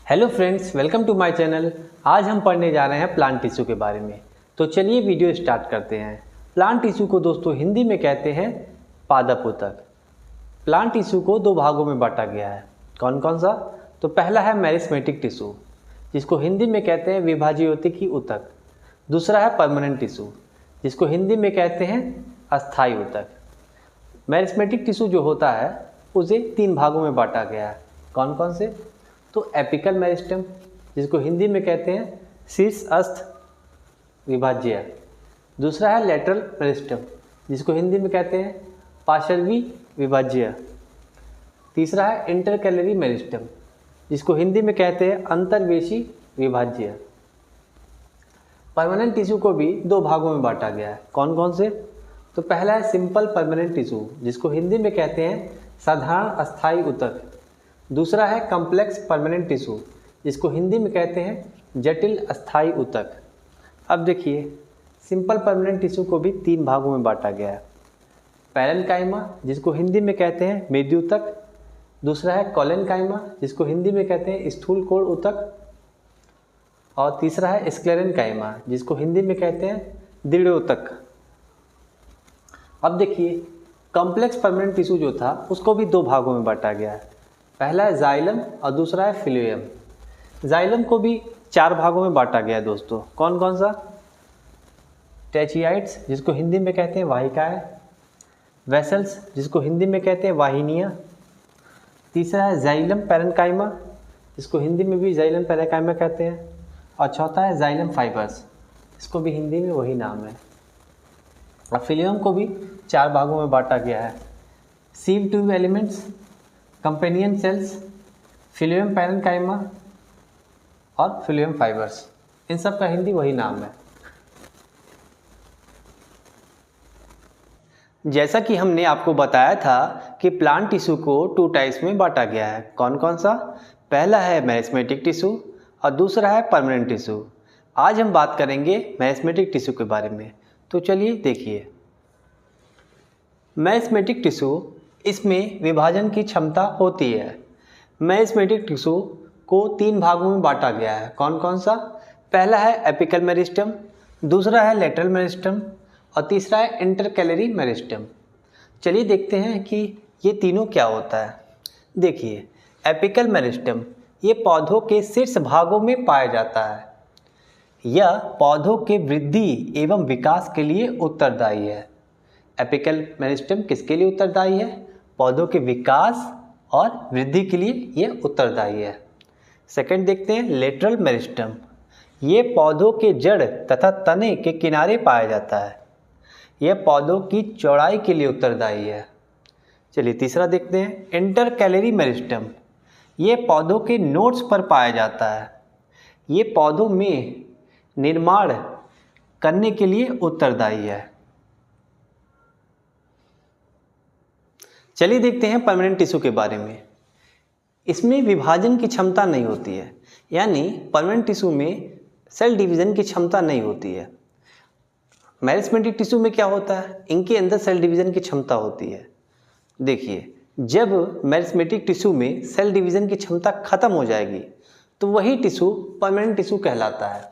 Hello friends, welcome to my channel. आज हम पढ़ने जा रहे हैं प्लांट टिश्यू के बारे में। तो चलिए वीडियो स्टार्ट करते हैं। प्लांट टिश्यू को दोस्तों हिंदी में कहते हैं पादप ऊतक। प्लांट टिश्यू को दो भागों में बांटा गया है। कौन कौन सा? तो पहला है मेरिस्टेमेटिक टिश्यू, जिसको हिंदी में कहते हैं विभाज्योतिकी ऊतक। दूसरा है परमानेंट टिश्यू, जिसको हिंदी में कहते हैं अस्थायी ऊतक। मेरिस्टेमेटिक टिश्यू जो होता है उसे तीन भागों में बांटा गया है। कौन कौन से? तो एपिकल मेरिस्टेम, जिसको हिंदी में कहते हैं शीर्षस्थ विभाज्य। दूसरा है लेटरल मेरिस्टेम, जिसको हिंदी में कहते हैं पार्श्वी विभाज्य। तीसरा है इंटरकैलरी मेरिस्टेम, जिसको हिंदी में कहते हैं अंतर्वेशी विभाज्य। परमानेंट टिश्यू को भी दो भागों में बांटा गया है। कौन कौन से? तो पहला है सिंपल परमानेंट टिश्यू, जिसको हिंदी में कहते हैं साधारण अस्थायी ऊतक। दूसरा है कॉम्प्लेक्स परमानेंट टिश्यू, जिसको हिंदी में कहते हैं जटिल अस्थायी ऊतक। अब देखिए, सिंपल परमानेंट टिश्यू को भी तीन भागों में बांटा गया है। पैरेन्काइमा, जिसको हिंदी में कहते हैं मेद्यूतक। दूसरा है कोलेनकाइमा, जिसको हिंदी में कहते हैं स्थूल कोण ऊतक। और तीसरा है स्क्लेरेनकाइमा, जिसको हिंदी में कहते हैं दृढ़ोतक। अब देखिए, कॉम्प्लेक्स परमानेंट टिश्यू जो था उसको भी दो भागों में बांटा गया है। पहला है जाइलम और दूसरा है फिलियम। जाइलम को भी चार भागों में बांटा गया है दोस्तों। कौन कौन सा? ट्रेचियाइड्स, जिसको हिंदी में कहते हैं वाहिकाएं। वेसल्स, जिसको हिंदी में कहते हैं वाहिनियाँ। तीसरा है जाइलम पैरेन्काइमा, जिसको हिंदी में भी जाइलम पैरेन्काइमा कहते हैं। और चौथा है जाइलम फाइबर्स, इसको भी हिंदी में वही नाम है। और फिलियम को भी चार भागों में बांटा गया है। Sieve tube elements, companion cells, phloem parenchyma और फिलियम फाइबर्स, इन सब का हिंदी वही नाम है। जैसा कि हमने आपको बताया था कि प्लांट टिश्यू को टू टाइप्स में बांटा गया है। कौन कौन सा? पहला है मेरिस्टेमेटिक टिश्यू और दूसरा है परमानेंट टिश्यू। आज हम बात करेंगे मेरिस्टेमेटिक टिश्यू के बारे में। तो चलिए देखिए, मेरिस्टेमेटिक टिश्यू, इसमें विभाजन की क्षमता होती है। मेरिस्टेमेटिक टिश्यू को तीन भागों में बांटा गया है। कौन कौन सा? पहला है एपिकल मेरिस्टेम, दूसरा है लेटरल मेरिस्टेम और तीसरा है इंटरकैलरी मेरिस्टेम। चलिए देखते हैं कि ये तीनों क्या होता है। देखिए, एपिकल मेरिस्टेम ये पौधों के शीर्ष भागों में पाया जाता है। यह पौधों के वृद्धि एवं विकास के लिए उत्तरदायी है। एपिकल मेरिस्टेम किसके लिए उत्तरदायी है? पौधों के विकास और वृद्धि के लिए यह उत्तरदायी है। सेकंड देखते हैं लेटरल मेरिस्टेम। ये पौधों के जड़ तथा तने के किनारे पाया जाता है। यह पौधों की चौड़ाई के लिए उत्तरदायी है। चलिए तीसरा देखते हैं इंटरकैलरी मेरिस्टेम। ये पौधों के नोड्स पर पाया जाता है। ये पौधों में निर्माण करने के लिए उत्तरदायी है। चलिए देखते हैं परमानेंट टिश्यू के बारे में। इसमें विभाजन की क्षमता नहीं होती है, यानी परमानेंट टिश्यू में सेल डिवीजन की क्षमता नहीं होती है। मेरिस्टेमेटिक टिश्यू में क्या होता है? इनके अंदर सेल डिवीजन की क्षमता होती है। देखिए, जब मेरिस्टेमेटिक टिश्यू में सेल डिवीजन की क्षमता खत्म हो जाएगी तो वही टिश्यू परमानेंट टिश्यू कहलाता है।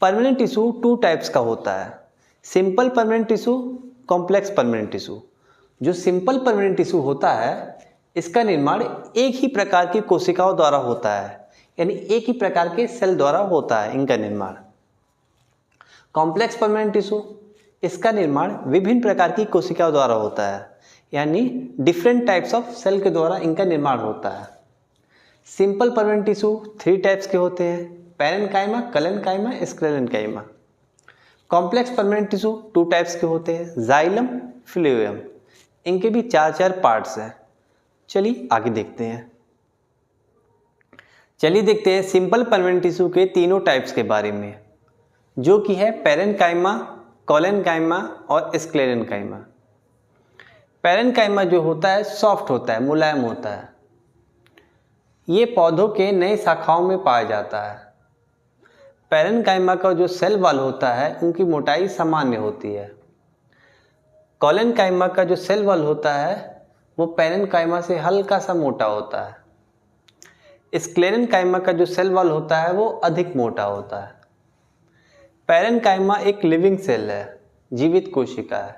परमानेंट टिश्यू टू टाइप्स का होता है, simple permanent tissue, complex permanent tissue. जो सिंपल परमानेंट टिश्यू होता है इसका निर्माण एक ही प्रकार की कोशिकाओं द्वारा होता है, यानी एक ही प्रकार के सेल द्वारा होता है इनका निर्माण। कॉम्प्लेक्स परमानेंट टिश्यू, इसका निर्माण विभिन्न प्रकार की कोशिकाओं द्वारा होता है, यानी डिफरेंट टाइप्स ऑफ सेल के द्वारा इनका निर्माण होता है। Simple permanent tissue three types के होते हैं, parenchyma, collenchyma, sclerenchyma. Complex permanent tissue two types के होते हैं, जाइलम, फिलियम। इनके भी चार चार पार्ट्स हैं। चलिए आगे देखते हैं। चलिए देखते हैं सिंपल परमानेंट टिश्यू के तीनों टाइप्स के बारे में, जो कि है पैरेन्काइमा, कोलेनकाइमा और स्क्लेरेनकाइमा। पैरेन्काइमा जो होता है सॉफ्ट होता है, मुलायम होता है। ये पौधों के नए शाखाओं में पाया जाता है। पैरेन्काइमा का जो सेल वॉल होता है उनकी मोटाई सामान्य होती है। कोलेनकाइमा का जो सेल वॉल होता है वो पैरेन्काइमा से हल्का सा मोटा होता है। स्क्लेरेनकाइमा का जो सेल वॉल होता है वो अधिक मोटा होता है। पैरेनकाइमा एक लिविंग सेल है, जीवित कोशिका है।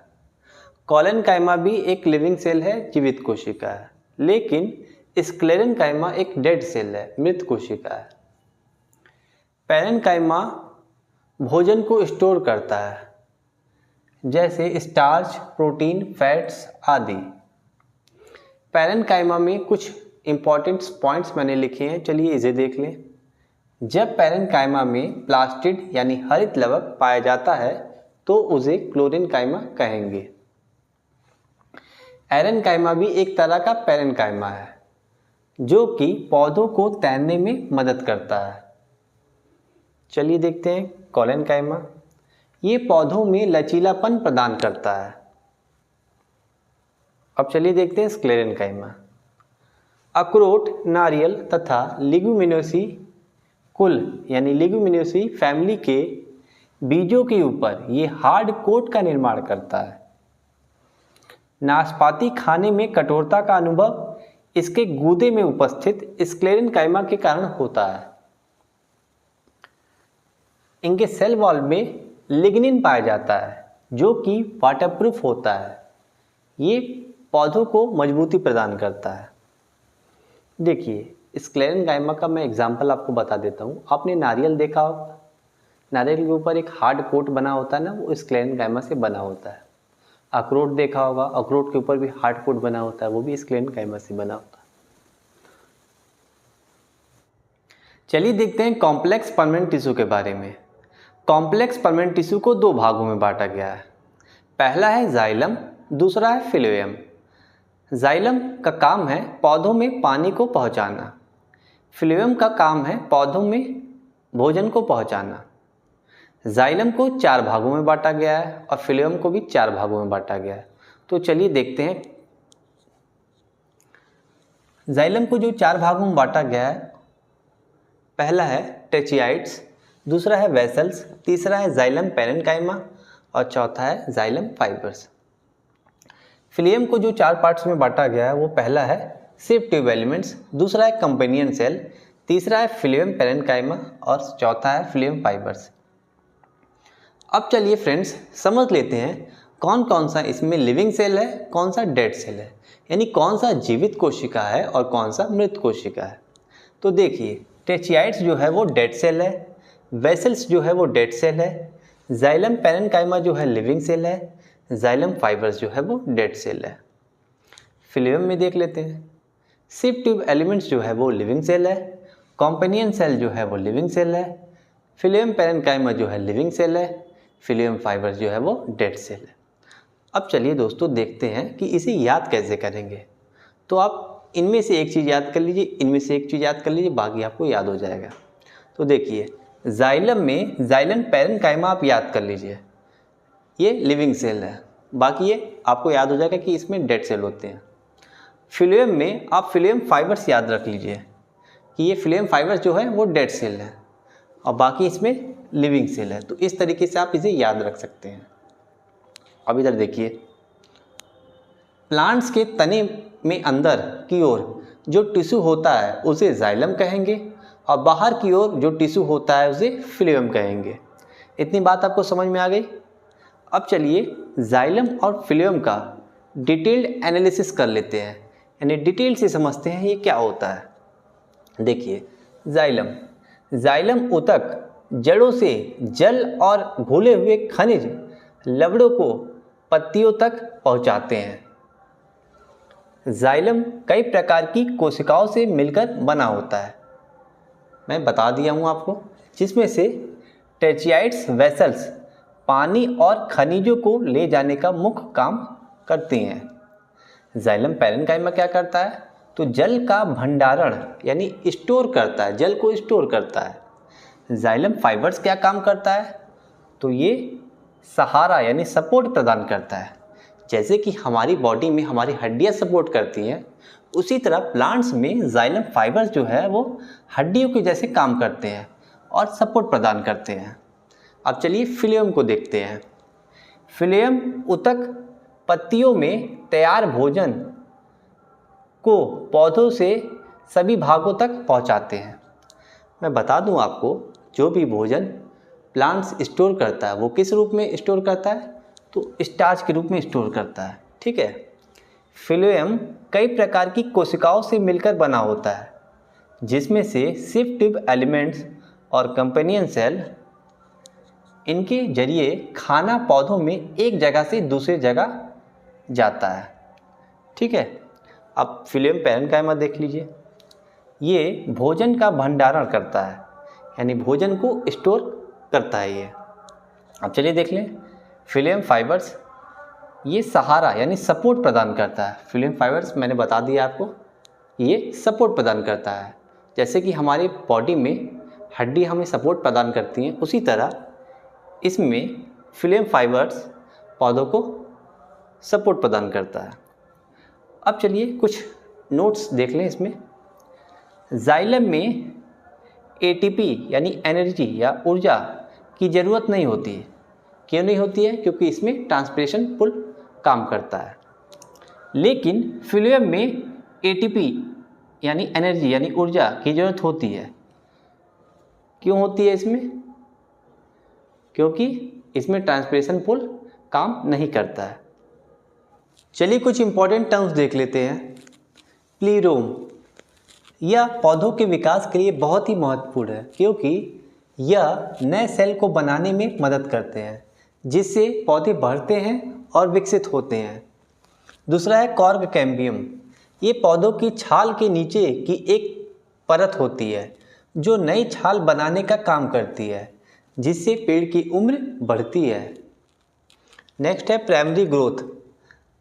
कॉलेनकाइमा भी एक लिविंग सेल है, जीवित कोशिका है। लेकिन स्क्लेरेनकाइमा एक डेड सेल है, मृत कोशिका है। पैरेनकाइमा भोजन को स्टोर करता है, जैसे स्टार्च, प्रोटीन, फैट्स आदि। पैरेनकाइमा में कुछ इंपॉर्टेंट पॉइंट्स मैंने लिखे हैं, चलिए इसे देख लें। जब पैरेनकाइमा में प्लास्टिड यानी हरित लवक पाया जाता है तो उसे क्लोरेनकाइमा कहेंगे। एरेनकाइमा भी एक तरह का पैरेनकाइमा है जो कि पौधों को तैरने में मदद करता है। चलिए देखते हैं कॉलेनकाइमा। ये पौधों में लचीलापन प्रदान करता है। अब चलिए देखते हैं स्क्लेरेनकाइमा। अखरोट, नारियल तथा लिग्यूमिनोसी कुल यानी लिग्यूमिनोसी फैमिली के बीजों के ऊपर ये हार्ड कोट का निर्माण करता है। नाशपाती खाने में कठोरता का अनुभव इसके गूदे में उपस्थित स्क्लेरेनकाइमा के कारण होता है। इनके सेल वॉल में लिग्निन पाया जाता है जो कि वाटरप्रूफ होता है। ये पौधों को मजबूती प्रदान करता है। देखिए स्क्लेरेनकाइमा का मैं एग्जांपल आपको बता देता हूँ। आपने नारियल देखा होगा, नारियल के ऊपर एक हार्ड कोट बना होता है ना, वो स्क्लेरेनकाइमा से बना होता है। अखरोट देखा होगा, अखरोट के ऊपर भी हार्ड कोट बना होता है, वो भी स्क्लेरेनकाइमा से बना होता है। चलिए देखते हैं कॉम्प्लेक्स परमानेंट टिश्यू के बारे में। कॉम्प्लेक्स परमानेंट टिश्यू को दो भागों में बांटा गया है। पहला है जाइलम, दूसरा है फिलोएम। जाइलम का काम है पौधों में पानी को पहुंचाना। फिलोएम का काम है पौधों में भोजन को पहुंचाना। जाइलम को 4 भागों में बांटा गया है और फिलोएम को भी 4 भागों में बांटा गया है। तो चलिए देखते हैं। जाइलम को जो 4 भागों में बांटा गया है, पहला है टेचियाइड्स, दूसरा है वेसल्स, तीसरा है जाइलम पैरेनकाइमा और चौथा है जाइलम फाइबर्स। फिलियम को जो 4 पार्ट्स में बांटा गया है वो पहला है सिव ट्यूब एलिमेंट्स, दूसरा है कंपेनियन सेल, तीसरा है फिलियम पैरेनकाइमा और चौथा है फिलियम फाइबर्स। अब चलिए फ्रेंड्स समझ लेते हैं कौन कौन सा इसमें लिविंग सेल है, कौन सा डेड सेल है, यानी कौन सा जीवित कोशिका है और कौन सा मृत कोशिका है। तो देखिए टेचियाइड्स जो है वो डेड सेल है, वेसल्स जो है वो डेड सेल है, जाइलम पैरेनकाइमा जो है लिविंग सेल है, जाइलम फाइबर्स जो है वो डेड सेल है। फिलियम में देख लेते हैं। सिव ट्यूब एलिमेंट्स जो है वो लिविंग सेल है, कॉम्पेनियन सेल जो है वो लिविंग सेल है, फिलियम पैरेनकाइमा जो है लिविंग सेल है, फिलियम फाइबर्स जो है वो डेड सेल है। अब चलिए दोस्तों देखते हैं कि इसे याद कैसे करेंगे। तो आप इनमें से एक चीज़ याद कर लीजिए, इनमें से एक चीज़ याद कर लीजिए, बाकी आपको याद हो जाएगा। तो देखिए जाइलम में जाइलम पैरेनकाइमा आप याद कर लीजिए, ये लिविंग सेल है, बाकी ये आपको याद हो जाएगा कि इसमें डेड सेल होते हैं। फिलियम में आप फिलियम फाइबर्स याद रख लीजिए कि ये फिलियम फाइबर्स जो है वो डेड सेल है और बाकी इसमें लिविंग सेल है। तो इस तरीके से आप इसे याद रख सकते हैं। अब इधर देखिए, प्लांट्स के तने में अंदर की ओर जो टिश्यू होता है उसे जाइलम कहेंगे और बाहर की ओर जो टिश्यू होता है उसे फिलियम कहेंगे। इतनी बात आपको समझ में आ गई। अब चलिए जाइलम और फिलियम का डिटेल्ड एनालिसिस कर लेते हैं, यानी डिटेल से समझते हैं ये क्या होता है। देखिए जाइलम ऊतक जड़ों से जल और घुले हुए खनिज लवड़ों को पत्तियों तक पहुंचाते हैं। जाइलम कई प्रकार की कोशिकाओं से मिलकर बना होता है, मैं बता दिया हूं आपको, जिसमें से टेचियाइड्स वेसल्स पानी और खनिजों को ले जाने का मुख्य काम करते हैं। जाइलम पैरेनकाइमा क्या करता है, तो जल का भंडारण यानी स्टोर करता है, जल को स्टोर करता है। जाइलम फाइबर्स क्या काम करता है, तो ये सहारा यानी सपोर्ट प्रदान करता है। जैसे कि हमारी बॉडी में हमारी हड्डियां सपोर्ट करती हैं, उसी तरह प्लांट्स में जाइलम फाइबर्स जो है वो हड्डियों के जैसे काम करते हैं और सपोर्ट प्रदान करते हैं। अब चलिए फिलियम को देखते हैं। फिलियम ऊतक पत्तियों में तैयार भोजन को पौधों से सभी भागों तक पहुंचाते हैं। मैं बता दूं आपको, जो भी भोजन प्लांट्स स्टोर करता है वो किस रूप में स्टोर करता है, तो स्टार्च के रूप में स्टोर करता है। ठीक है। फिलोएम कई प्रकार की कोशिकाओं से मिलकर बना होता है, जिसमें से शिफ्टिव एलिमेंट्स और कंपेनियन सेल, इनके जरिए खाना पौधों में एक जगह से दूसरी जगह जाता है। ठीक है। अब फिलोएम पैरेन्काइमा देख लीजिए। ये भोजन का भंडारण करता है, यानी भोजन को स्टोर करता है ये। अब चलिए देख लें फिलोएम फाइबर्स। ये सहारा यानी सपोर्ट प्रदान करता है। फिलोएम फाइबर्स मैंने बता दिया आपको, ये सपोर्ट प्रदान करता है। जैसे कि हमारे बॉडी में हड्डी हमें सपोर्ट प्रदान करती हैं, उसी तरह इसमें फिलोएम फाइबर्स पौधों को सपोर्ट प्रदान करता है। अब चलिए कुछ नोट्स देख लें इसमें। जाइलम में एटीपी यानी एनर्जी या ऊर्जा की ज़रूरत नहीं होती है। क्यों नहीं होती है? क्योंकि इसमें ट्रांसपिरेशन पुल काम करता है। लेकिन फिलोएम में एटीपी यानी एनर्जी यानी ऊर्जा की ज़रूरत होती है। क्यों होती है इसमें? क्योंकि इसमें ट्रांसपिरेशन पुल काम नहीं करता है। चलिए कुछ इंपॉर्टेंट टर्म्स देख लेते हैं। प्लीरोम, यह पौधों के विकास के लिए बहुत ही महत्वपूर्ण है, क्योंकि यह नए सेल को बनाने में मदद करते हैं, जिससे पौधे बढ़ते हैं और विकसित होते हैं। दूसरा है कॉर्क कैम्बियम। ये पौधों की छाल के नीचे की एक परत होती है, जो नई छाल बनाने का काम करती है, जिससे पेड़ की उम्र बढ़ती है। नेक्स्ट है प्राइमरी ग्रोथ।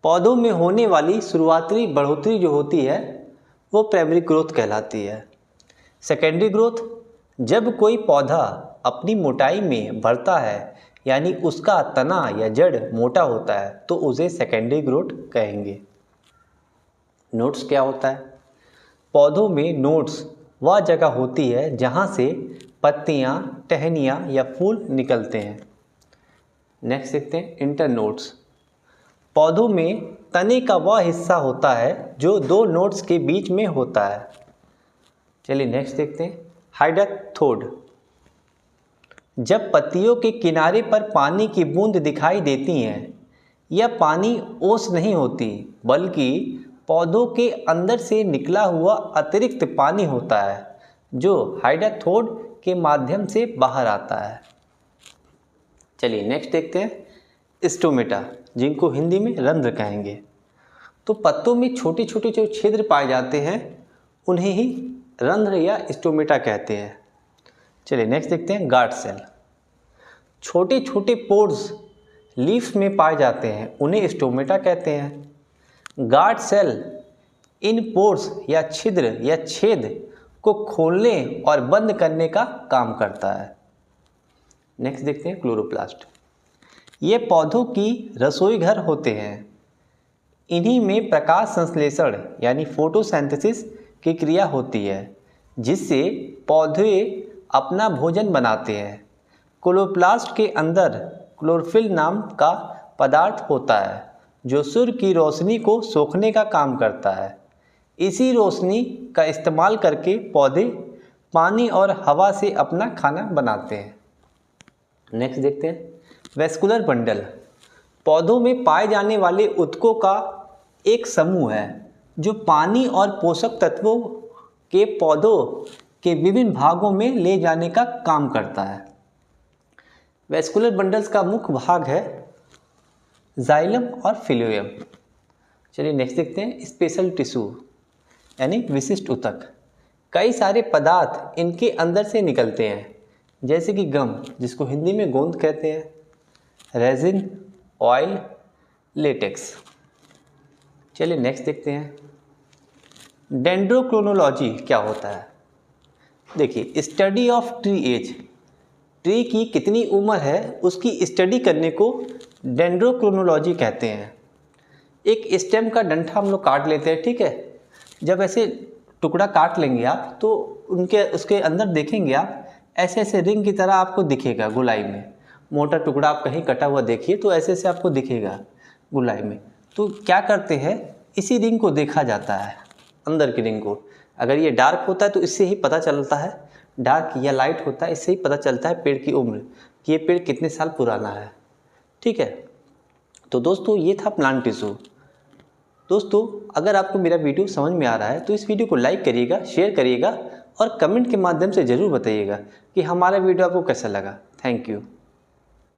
पौधों में होने वाली शुरुआती बढ़ोतरी जो होती है वो प्राइमरी ग्रोथ कहलाती है। सेकेंडरी ग्रोथ, जब कोई पौधा अपनी मोटाई में बढ़ता है, यानी उसका तना या जड़ मोटा होता है, तो उसे सेकेंडरी ग्रोथ कहेंगे। नोड्स क्या होता है? पौधों में नोड्स वह जगह होती है जहाँ से पत्तियाँ, टहनियाँ या फूल निकलते हैं। नेक्स्ट देखते हैं इंटरनोड्स। पौधों में तने का वह हिस्सा होता है जो दो नोड्स के बीच में होता है। चलिए नेक्स्ट देखते हैं हाइडेक्थोड। जब पत्तियों के किनारे पर पानी की बूंद दिखाई देती हैं, यह पानी ओस नहीं होती, बल्कि पौधों के अंदर से निकला हुआ अतिरिक्त पानी होता है, जो हाइडेक्थोड के माध्यम से बाहर आता है। चलिए नेक्स्ट देखते हैं स्टोमेटा, जिनको हिंदी में रंध्र कहेंगे। तो पत्तों में छोटे छोटे जो छिद्र पाए जाते हैं उन्हें ही रंध्र या स्टोमेटा कहते हैं। चलिए नेक्स्ट देखते हैं गार्ड सेल। छोटे छोटे पोर्स लीफ में पाए जाते हैं, उन्हें स्टोमेटा कहते हैं। गार्ड सेल इन पोर्स या छिद्र या छेद को खोलने और बंद करने का काम करता है। नेक्स्ट देखते हैं क्लोरोप्लास्ट। ये पौधों की रसोई घर होते हैं। इन्हीं में प्रकाश संश्लेषण यानी फोटोसिंथेसिस की क्रिया होती है, जिससे पौधे अपना भोजन बनाते हैं। क्लोरोप्लास्ट के अंदर क्लोरोफिल नाम का पदार्थ होता है, जो सूर्य की रोशनी को सोखने का काम करता है। इसी रोशनी का इस्तेमाल करके पौधे पानी और हवा से अपना खाना बनाते हैं। नेक्स्ट देखते हैं वेस्कुलर बंडल। पौधों में पाए जाने वाले ऊतकों का एक समूह है, जो पानी और पोषक तत्वों के पौधों के विभिन्न भागों में ले जाने का काम करता है। वेस्कुलर बंडल्स का मुख्य भाग है जाइलम और फिलोएम। चलिए नेक्स्ट देखते हैं स्पेशल टिश्यू यानी विशिष्ट ऊतक। कई सारे पदार्थ इनके अंदर से निकलते हैं, जैसे कि गम, जिसको हिंदी में गोंद कहते हैं, रेजिन, ऑयल, लेटेक्स। चलिए नेक्स्ट देखते हैं डेंड्रोक्रोनोलॉजी क्या होता है। देखिए study of tree age, tree की कितनी उम्र है उसकी स्टडी करने को डेंड्रोक्रोनोलॉजी कहते हैं। एक स्टेम का डंठा हम लोग काट लेते हैं, ठीक है। जब ऐसे टुकड़ा काट लेंगे आप तो उसके अंदर देखेंगे आप ऐसे ऐसे रिंग की तरह आपको दिखेगा गुलाई में। मोटा टुकड़ा आप कहीं कटा हुआ देखिए तो ऐसे ऐसे आपको दिखेगा गुलाई में। तो क्या करते हैं, इसी रिंग को देखा जाता है, अंदर की रिंग को। अगर ये डार्क होता है तो इससे ही पता चलता है, डार्क या लाइट होता है इससे ही पता चलता है पेड़ की उम्र, कि ये पेड़ कितने साल पुराना है। ठीक है, तो दोस्तों ये था प्लांट टिश्यू। दोस्तों अगर आपको मेरा वीडियो समझ में आ रहा है तो इस वीडियो को लाइक करिएगा, शेयर करिएगा और कमेंट के माध्यम से ज़रूर बताइएगा कि हमारा वीडियो आपको कैसा लगा। Thank you.